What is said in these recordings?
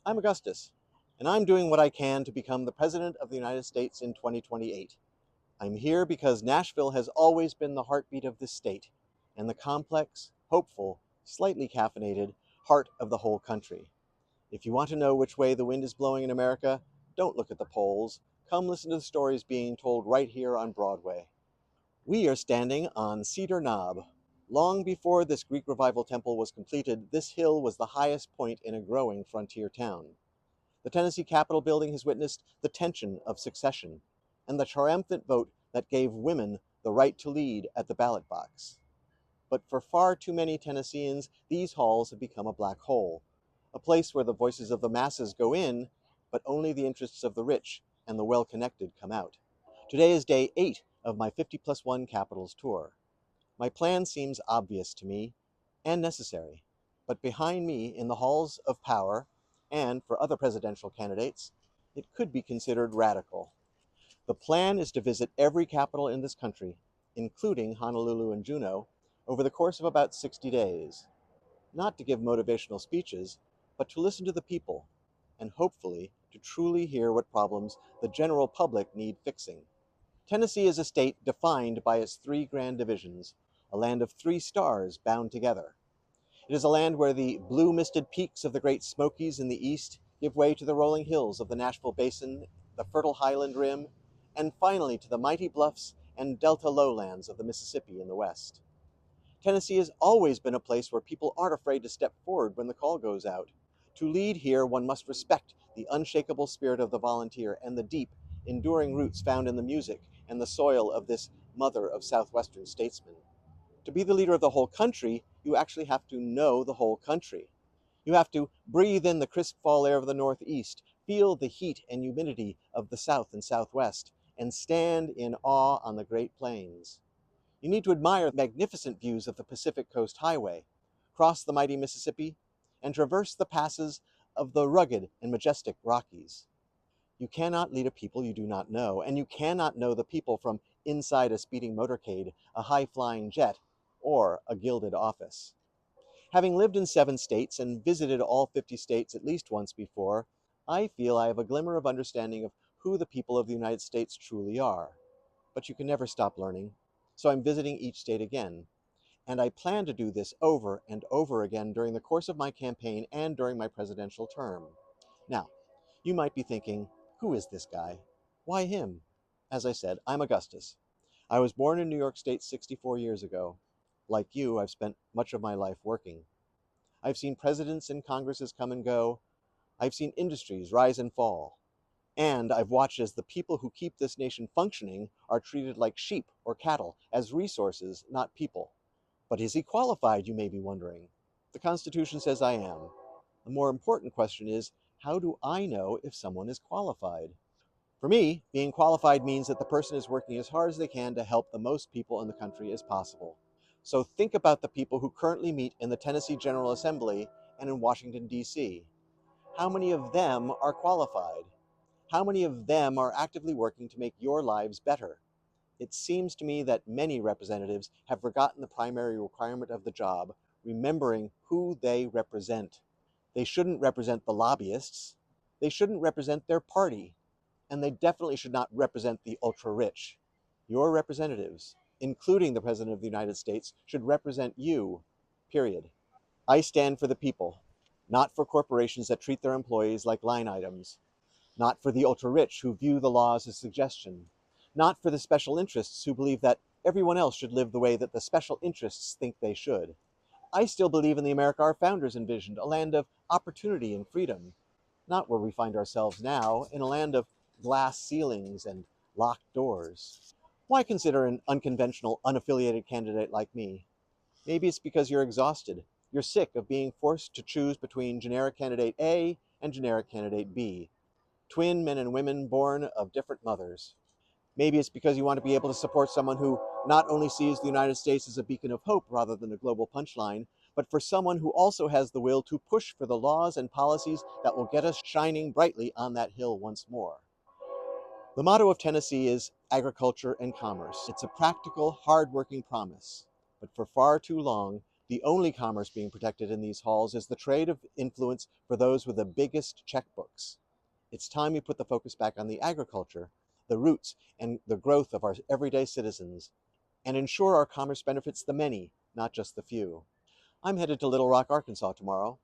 I'm Augustus, and I'm doing what I can to become the President of the United States in 2028. I'm here because Nashville has always been the heartbeat of this state, and the complex, hopeful, slightly caffeinated heart of the whole country. If you want to know which way the wind is blowing in America, don't look at the polls. Come listen to the stories being told right here on Broadway. We are standing on Cedar Knob. Long before this Greek Revival temple was completed, this hill was the highest point in a growing frontier town. The Tennessee Capitol building has witnessed the tension of succession and the triumphant vote that gave women the right to lead at the ballot box. But for far too many Tennesseans, these halls have become a black hole, a place where the voices of the masses go in, but only the interests of the rich and the well-connected come out. Today is day 8 of my 50+1 Capitals tour. My plan seems obvious to me and necessary, but behind me in the halls of power, and for other presidential candidates, it could be considered radical. The plan is to visit every capital in this country, including Honolulu and Juneau, over the course of about 60 days. Not to give motivational speeches, but to listen to the people, and hopefully to truly hear what problems the general public need fixing. Tennessee is a state defined by its 3 grand divisions, a land of 3 stars bound together. It is a land where the blue-misted peaks of the Great Smokies in the east give way to the rolling hills of the Nashville Basin, the fertile Highland Rim, and finally to the mighty bluffs and delta lowlands of the Mississippi in the west. Tennessee has always been a place where people aren't afraid to step forward when the call goes out. To lead here, one must respect the unshakable spirit of the volunteer and the deep, enduring roots found in the music and the soil of this mother of Southwestern statesmen. To be the leader of the whole country, you actually have to know the whole country. You have to breathe in the crisp fall air of the Northeast, feel the heat and humidity of the South and Southwest, and stand in awe on the Great Plains. You need to admire the magnificent views of the Pacific Coast Highway, cross the mighty Mississippi, and traverse the passes of the rugged and majestic Rockies. You cannot lead a people you do not know, and you cannot know the people from inside a speeding motorcade, a high-flying jet, or a gilded office. Having lived in 7 states and visited all 50 states at least once before, I feel I have a glimmer of understanding of who the people of the United States truly are. But you can never stop learning, so I'm visiting each state again. And I plan to do this over and over again during the course of my campaign and during my presidential term. Now, you might be thinking, who is this guy? Why him? As I said, I'm Augustus. I was born in New York State 64 years ago. Like you, I've spent much of my life working. I've seen presidents and Congresses come and go. I've seen industries rise and fall. And I've watched as the people who keep this nation functioning are treated like sheep or cattle, as resources, not people. But is he qualified, you may be wondering? The Constitution says I am. The more important question is, how do I know if someone is qualified? For me, being qualified means that the person is working as hard as they can to help the most people in the country as possible. So think about the people who currently meet in the Tennessee General Assembly and in Washington, D.C. How many of them are qualified? How many of them are actively working to make your lives better? It seems to me that many representatives have forgotten the primary requirement of the job, remembering who they represent. They shouldn't represent the lobbyists. They shouldn't represent their party. And they definitely should not represent the ultra-rich. Your representatives, including the President of the United States, should represent you, period. I stand for the people, not for corporations that treat their employees like line items, not for the ultra-rich who view the law as a suggestion, not for the special interests who believe that everyone else should live the way that the special interests think they should. I still believe in the America our founders envisioned, a land of opportunity and freedom, not where we find ourselves now, in a land of glass ceilings and locked doors. Why consider an unconventional, unaffiliated candidate like me? Maybe it's because you're exhausted. You're sick of being forced to choose between generic candidate A and generic candidate B, twin men and women born of different mothers. Maybe it's because you want to be able to support someone who not only sees the United States as a beacon of hope rather than a global punchline, but for someone who also has the will to push for the laws and policies that will get us shining brightly on that hill once more. The motto of Tennessee is agriculture and commerce. It's a practical, hard-working promise. But for far too long, The only commerce being protected in these halls is the trade of influence for those with the biggest checkbooks. It's time we put the focus back on the agriculture, the roots, and the growth of our everyday citizens, and ensure our commerce benefits the many, not just the few. I'm headed to Little Rock, Arkansas tomorrow.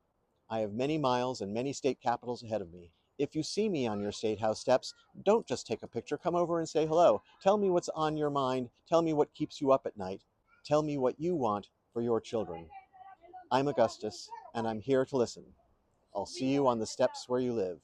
I have many miles and many state capitals ahead of me. If you see me on your state house steps, don't just take a picture. Come over and say hello. Tell me what's on your mind. Tell me what keeps you up at night. Tell me what you want for your children. I'm Augustus, and I'm here to listen. I'll see you on the steps where you live.